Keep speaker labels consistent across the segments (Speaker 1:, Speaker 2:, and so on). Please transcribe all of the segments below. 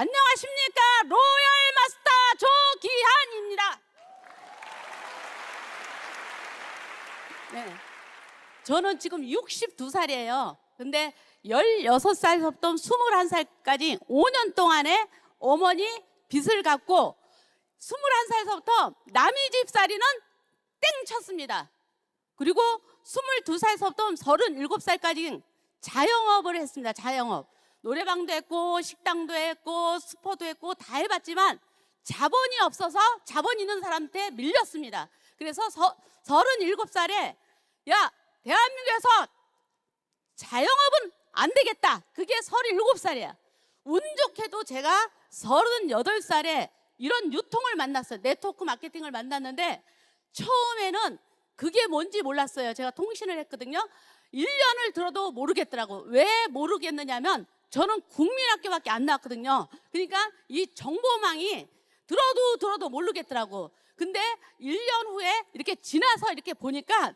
Speaker 1: 안녕하십니까. 로얄 마스터 조기한입니다. 네. 저는 지금 62살이에요. 근데 16살부터 21살까지 5년 동안에 어머니 빚을 갚고 21살서부터 남의 집살이는 땡 쳤습니다. 그리고 22살서부터 37살까지 자영업을 했습니다. 자영업. 노래방도 했고 식당도 했고 스포도 했고 다 해봤지만 자본이 없어서 자본 있는 사람한테 밀렸습니다. 그래서 37살에 야, 대한민국에서 자영업은 안 되겠다. 그게 37살이야. 운 좋게도 제가 38살에 이런 유통을 만났어요. 네트워크 마케팅을 만났는데 처음에는 그게 뭔지 몰랐어요. 제가 통신을 했거든요. 1년을 들어도 모르겠더라고. 왜 모르겠느냐면 저는 국민학교밖에 안 나왔거든요. 그러니까 이 정보망이 들어도 모르겠더라고. 근데 1년 후에 이렇게 지나서 이렇게 보니까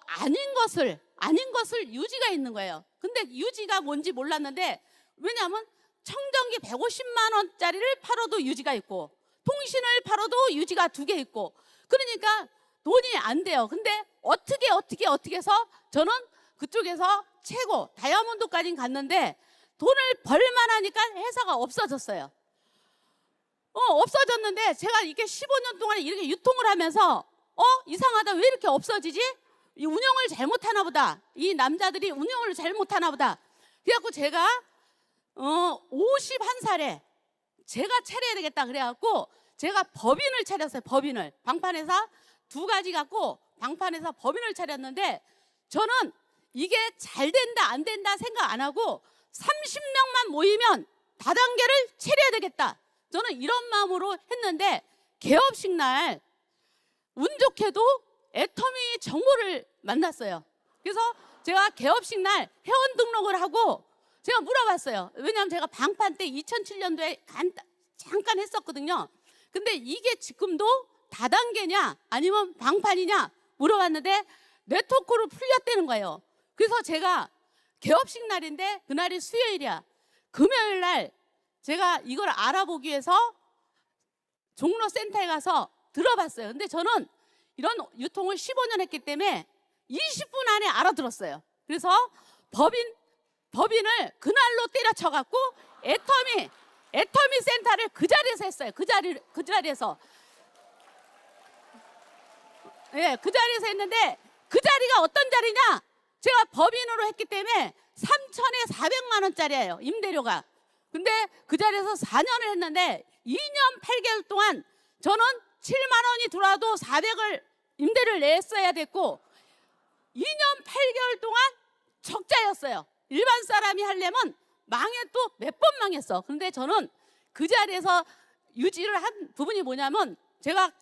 Speaker 1: 아닌 것을 유지가 있는 거예요. 근데 유지가 뭔지 몰랐는데 왜냐하면 청정기 150만 원짜리를 팔아도 유지가 있고 통신을 팔아도 유지가 2개 있고 그러니까 돈이 안 돼요. 근데 어떻게 해서 저는 그쪽에서 최고 다이아몬드까지 갔는데 돈을 벌만 하니까 회사가 없어졌어요. 없어졌는데 제가 이게 15년 동안에 이렇게 유통을 하면서 이상하다. 왜 이렇게 없어지지? 이 운영을 잘못하나 보다. 이 남자들이 운영을 잘못하나 보다. 그래갖고 제가 51살에 제가 차려야 되겠다 그래갖고 제가 법인을 차렸어요. 법인을. 방판회사 2가지 갖고 방판회사 법인을 차렸는데 저는 이게 잘 된다 안 된다 생각 안 하고 30명만 모이면 다단계를 차려야 되겠다. 저는 이런 마음으로 했는데 개업식 날 운 좋게도 애터미 정보를 만났어요. 그래서 제가 개업식 날 회원 등록을 하고 제가 물어봤어요. 왜냐하면 제가 방판 때 2007년도에 잠깐 했었거든요. 근데 이게 지금도 다단계냐 아니면 방판이냐 물어봤는데 네트워크로 풀렸다는 거예요. 그래서 제가 개업식 날인데 그날이 수요일이야. 금요일 날 제가 이걸 알아보기 위해서 종로센터에 가서 들어봤어요. 근데 저는 이런 유통을 15년 했기 때문에 20분 안에 알아들었어요. 그래서 법인을 그날로 때려쳐갖고 애터미 센터를 그 자리에서 했어요. 그 자리에서. 예, 그 자리에서 했는데 그 자리가 어떤 자리냐? 제가 법인으로 했기 때문에 3천에 400만 원짜리예요. 임대료가. 근데 그 자리에서 4년을 했는데 2년 8개월 동안 저는 7만 원이 들어와도 400을 임대를 냈어야 됐고 2년 8개월 동안 적자였어요. 일반 사람이 하려면 망해도 몇 번 망했어. 근데 저는 그 자리에서 유지를 한 부분이 뭐냐면 제가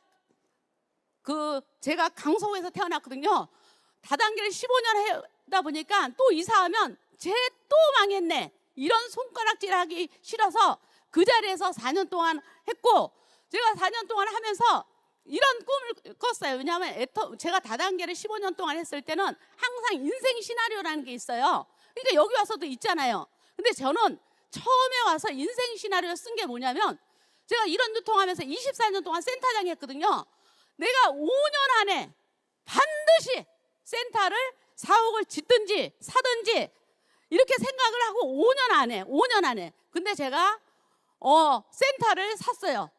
Speaker 1: 강서구에서 태어났거든요. 다단계를 15년 하다 보니까 또 이사하면 쟤 또 망했네. 이런 손가락질 하기 싫어서 그 자리에서 4년 동안 했고 제가 4년 동안 하면서 이런 꿈을 꿨어요. 왜냐하면 제가 다단계를 15년 동안 했을 때는 항상 인생 시나리오라는 게 있어요. 그러니까 여기 와서도 있잖아요. 근데 저는 처음에 와서 인생 시나리오 쓴 게 뭐냐면 제가 이런 유통하면서 24년 동안 센터장 했거든요. 내가 5년 안에 반드시 센터를 사옥을 짓든지 사든지 이렇게 생각을 하고 5년 안에 근데 제가 센터를 샀어요.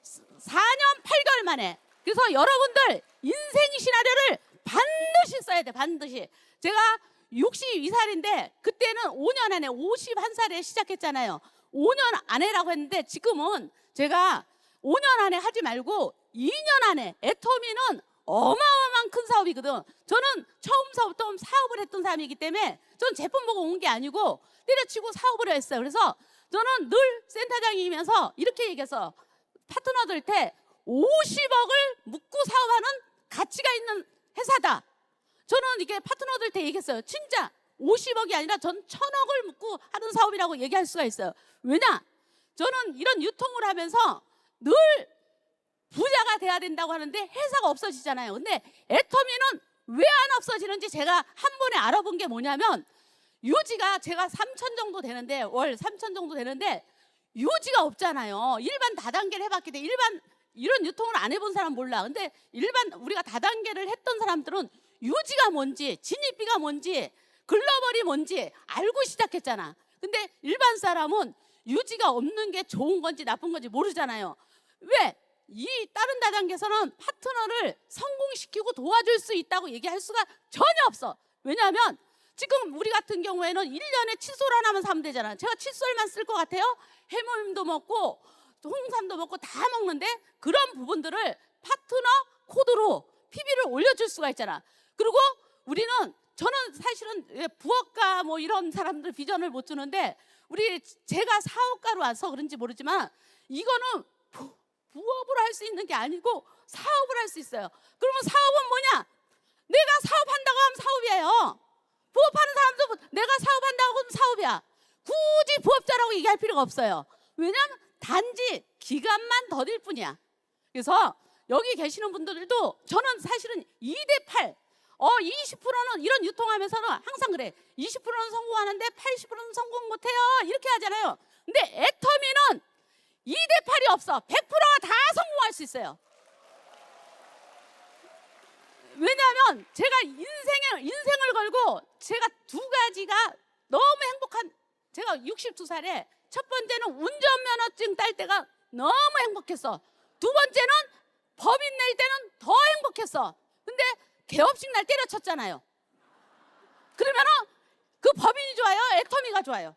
Speaker 1: 4년 8개월 만에. 그래서 여러분들 인생 시나리오를 반드시 써야 돼. 반드시. 제가 62살인데 그때는 5년 안에 51살에 시작했잖아요. 5년 안에라고 했는데 지금은 제가 5년 안에 하지 말고 2년 안에. 애터미는 어마어마한 큰 사업이거든. 저는 처음서부터 사업을 했던 사람이기 때문에 저는 제품 보고 온 게 아니고 때려치고 사업을 했어요. 그래서 저는 늘 센터장이면서 이렇게 얘기해서 파트너들한테 50억을 묻고 사업하는 가치가 있는 회사다. 저는 이게 파트너들한테 얘기했어요. 진짜 50억이 아니라 전 1000억을 묻고 하는 사업이라고 얘기할 수가 있어요. 왜냐? 저는 이런 유통을 하면서 늘 부자가 돼야 된다고 하는데 회사가 없어지잖아요. 근데 애터미는 왜 안 없어지는지 제가 한 번에 알아본 게 뭐냐면 유지가 제가 3천 정도 되는데 월 3천 정도 되는데 유지가 없잖아요. 일반 다단계를 해봤기 때문에 일반 이런 유통을 안 해본 사람 몰라. 근데 일반 우리가 다단계를 했던 사람들은 유지가 뭔지, 진입비가 뭔지, 글로벌이 뭔지 알고 시작했잖아. 근데 일반 사람은 유지가 없는 게 좋은 건지 나쁜 건지 모르잖아요. 왜? 이 다른 다단계에서는 파트너를 성공시키고 도와줄 수 있다고 얘기할 수가 전혀 없어. 왜냐하면 지금 우리 같은 경우에는 1년에 칫솔 하나만 사면 되잖아. 제가 칫솔만 쓸 것 같아요? 해모임도 먹고 홍삼도 먹고 다 먹는데 그런 부분들을 파트너 코드로 PB를 올려줄 수가 있잖아. 그리고 우리는 저는 사실은 부업가 뭐 이런 사람들 비전을 못 주는데 제가 사업가로 와서 그런지 모르지만 이거는 부업을 할 수 있는 게 아니고 사업을 할 수 있어요. 그러면 사업은 뭐냐? 내가 사업한다고 하면 사업이에요. 부업하는 사람도 내가 사업한다고 하면 사업이야. 굳이 부업자라고 얘기할 필요가 없어요. 왜냐하면 단지 기간만 더딜 뿐이야. 그래서 여기 계시는 분들도 저는 사실은 2대8 20%는 이런 유통하면서는 항상 그래. 20%는 성공하는데 80%는 성공 못해요. 이렇게 하잖아요. 근데 애터미는 2대8이 없어. 100%가 다 성공할 수 있어요. 왜냐하면 제가 인생을 걸고 제가 두 가지가 너무 행복한, 제가 62살에 첫 번째는 운전면허증 딸 때가 너무 행복했어. 두 번째는 법인 낼 때는 더 행복했어. 근데 개업식 날 때려쳤잖아요. 그러면은 그 법인이 좋아요? 애터미가 좋아요?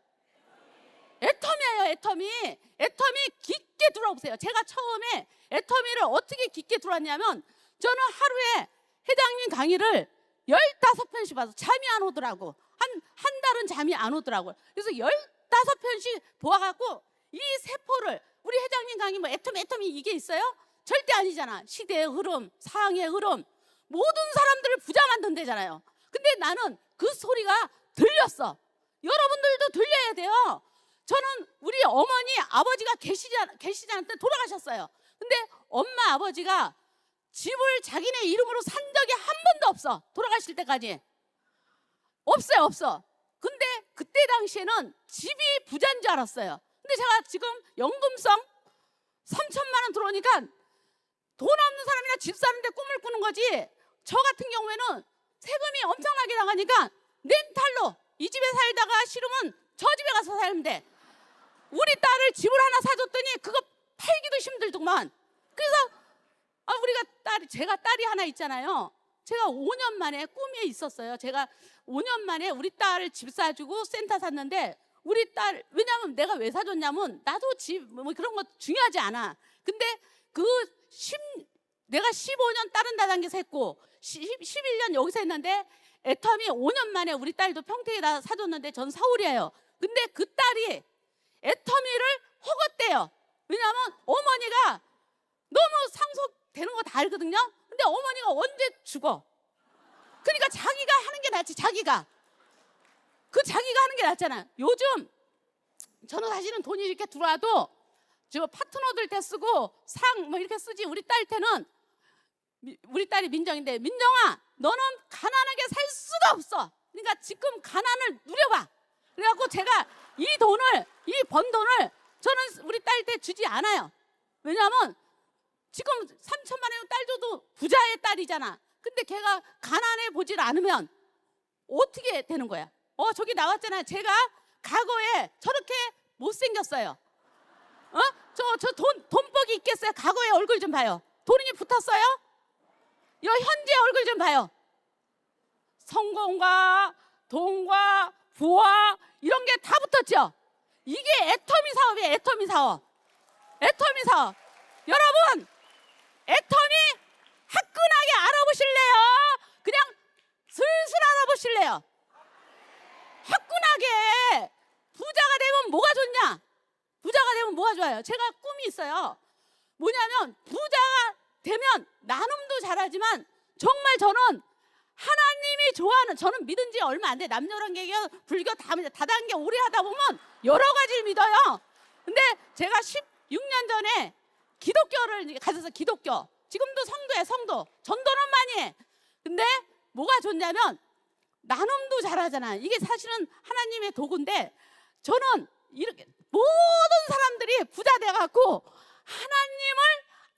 Speaker 1: 애터미예요. 애터미 깊게 들어보세요. 제가 처음에 애터미를 어떻게 깊게 들어왔냐면 저는 하루에 회장님 강의를 15편씩 봐서 잠이 안 오더라고. 한 달은 잠이 안 오더라고요. 그래서 15편씩 보아갖고 이 세포를, 우리 회장님 강의 뭐 애터미 이게 있어요? 절대 아니잖아. 시대의 흐름, 상황의 흐름, 모든 사람들을 부자 만든대잖아요. 근데 나는 그 소리가 들렸어. 여러분들도 들려야 돼요. 저는 우리 어머니 아버지가 계시지 않을 때 돌아가셨어요. 근데 엄마 아버지가 집을 자기네 이름으로 산 적이 한 번도 없어. 돌아가실 때까지 없어. 근데 그때 당시에는 집이 부자인 줄 알았어요. 근데 제가 지금 연금성 3천만 원 들어오니까 돈 없는 사람이나 집 사는데 꿈을 꾸는 거지. 저 같은 경우에는 세금이 엄청나게 나가니까 렌탈로 이 집에 살다가 싫으면 저 집에 가서 살면 돼. 우리 딸을 집을 하나 사줬더니 그거 팔기도 힘들더만. 그래서 제가 딸이 하나 있잖아요. 제가 5년 만에 꿈이 있었어요. 제가 5년 만에 우리 딸을 집 사주고 센터 샀는데 우리 딸, 왜냐면 내가 왜 사줬냐면 나도 집 뭐 그런 거 중요하지 않아. 근데 내가 15년 다른 다단계에서 했고 11년 여기서 했는데 애터미 5년 만에 우리 딸도 평택에다 사줬는데 전 서울이에요. 근데 그 딸이 애터미를 허겄대요. 왜냐하면 어머니가 너무 상속되는 거 다 알거든요. 근데 어머니가 언제 죽어? 그러니까 자기가 하는 게 낫지. 자기가 하는 게 낫잖아. 요즘 저는 사실은 돈이 이렇게 들어와도 저 파트너들 때 쓰고 상 뭐 이렇게 쓰지. 우리 딸 때는 우리 딸이 민정인데, 민정아 너는 가난하게 살 수가 없어. 그러니까 지금 가난을 누려봐. 그래갖고 제가 이 번 돈을 저는 우리 딸 때 주지 않아요. 왜냐하면 지금 3천만 원 딸 줘도 부자의 딸이잖아. 근데 걔가 가난해 보질 않으면 어떻게 되는 거야? 저기 나왔잖아요. 제가 과거에 저렇게 못생겼어요. 저 돈복이 있겠어요? 과거의 얼굴 좀 봐요. 돈이 붙었어요? 현재 얼굴 좀 봐요. 성공과 돈과 부와 이런 게 다 붙었죠. 이게 애터미 사업이에요. 애터미 사업. 여러분, 애터미 화끈하게 알아보실래요? 그냥 슬슬 알아보실래요? 화끈하게. 부자가 되면 뭐가 좋냐? 부자가 되면 뭐가 좋아요? 제가 꿈이 있어요. 뭐냐면 부자가 되면 나눔도 잘하지만 정말 저는 하나님이 좋아하는, 저는 믿은 지 얼마 안 돼. 남녀란계교, 불교 다단계 오래 하다 보면 여러 가지를 믿어요. 근데 제가 16년 전에 기독교를 가져서 기독교, 지금도 성도야. 전도는 많이 해. 근데 뭐가 좋냐면 나눔도 잘하잖아. 이게 사실은 하나님의 도구인데 저는 이렇게 모든 사람들이 부자 돼갖고 하나님을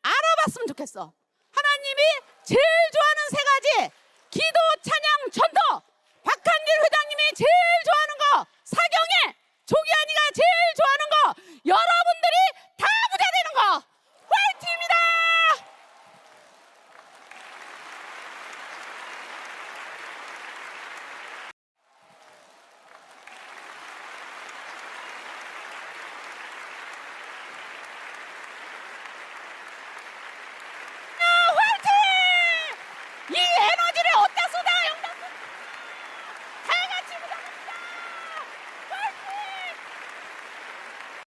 Speaker 1: 알아봤으면 좋겠어. 하나님이 제일 좋아하는 세 가지: 기도, 찬양, 전도. 박한길 회장님이 제일 좋아하는 거